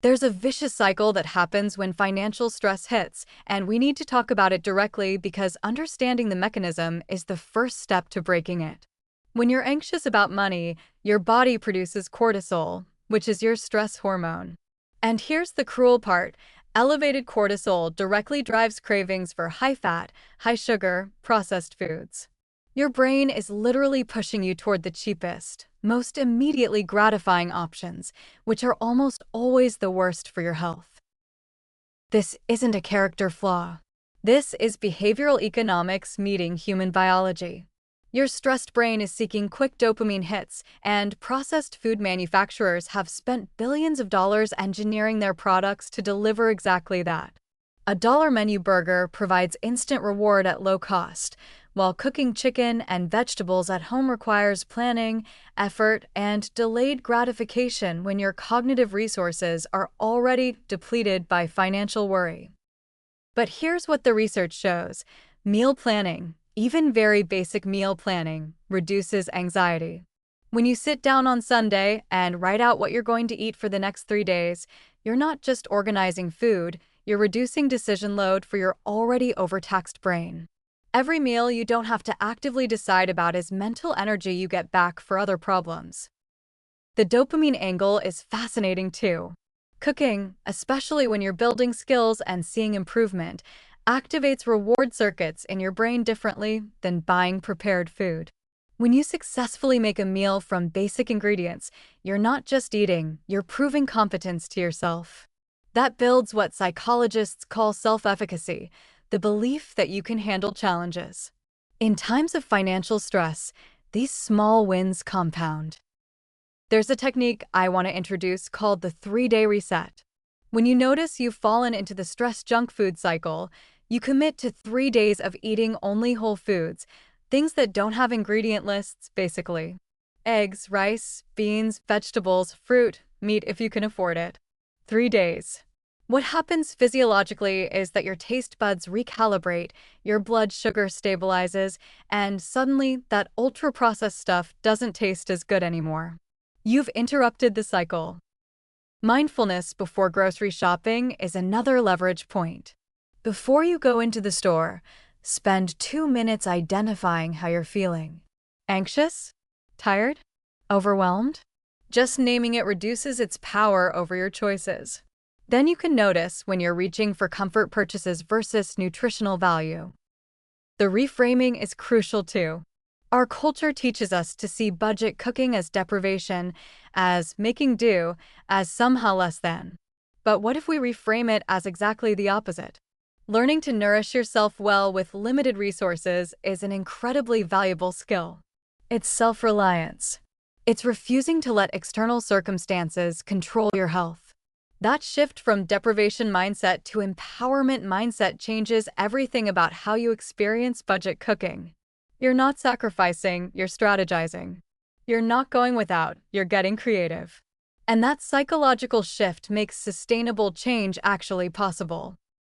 There's a vicious cycle that happens when financial stress hits, and we need to talk about it directly because understanding the mechanism is the first step to breaking it. When you're anxious about money, your body produces cortisol, which is your stress hormone. And here's the cruel part: elevated cortisol directly drives cravings for high fat, high sugar, processed foods. Your brain is literally pushing you toward the cheapest, most immediately gratifying options, which are almost always the worst for your health. This isn't a character flaw. This is behavioral economics meeting human biology. Your stressed brain is seeking quick dopamine hits, and processed food manufacturers have spent billions of dollars engineering their products to deliver exactly that. A dollar menu burger provides instant reward at low cost, while cooking chicken and vegetables at home requires planning, effort, and delayed gratification when your cognitive resources are already depleted by financial worry. But here's what the research shows: meal planning, even very basic meal planning, reduces anxiety. When you sit down on Sunday and write out what you're going to eat for the next 3 days, you're not just organizing food, you're reducing decision load for your already overtaxed brain. Every meal you don't have to actively decide about is mental energy you get back for other problems. The dopamine angle is fascinating too. Cooking, especially when you're building skills and seeing improvement, activates reward circuits in your brain differently than buying prepared food. When you successfully make a meal from basic ingredients, you're not just eating, you're proving competence to yourself. That builds what psychologists call self-efficacy, the belief that you can handle challenges. In times of financial stress, these small wins compound. There's a technique I want to introduce called the 3-day reset. When you notice you've fallen into the stress junk food cycle, you commit to 3 days of eating only whole foods, things that don't have ingredient lists, basically. Eggs, rice, beans, vegetables, fruit, meat if you can afford it. 3 days. What happens physiologically is that your taste buds recalibrate, your blood sugar stabilizes, and suddenly that ultra-processed stuff doesn't taste as good anymore. You've interrupted the cycle. Mindfulness before grocery shopping is another leverage point. Before you go into the store, spend 2 minutes identifying how you're feeling. Anxious? Tired? Overwhelmed? Just naming it reduces its power over your choices. Then you can notice when you're reaching for comfort purchases versus nutritional value. The reframing is crucial too. Our culture teaches us to see budget cooking as deprivation, as making do, as somehow less than. But what if we reframe it as exactly the opposite? Learning to nourish yourself well with limited resources is an incredibly valuable skill. It's self-reliance. It's refusing to let external circumstances control your health. That shift from deprivation mindset to empowerment mindset changes everything about how you experience budget cooking. You're not sacrificing, you're strategizing. You're not going without, you're getting creative. And that psychological shift makes sustainable change actually possible.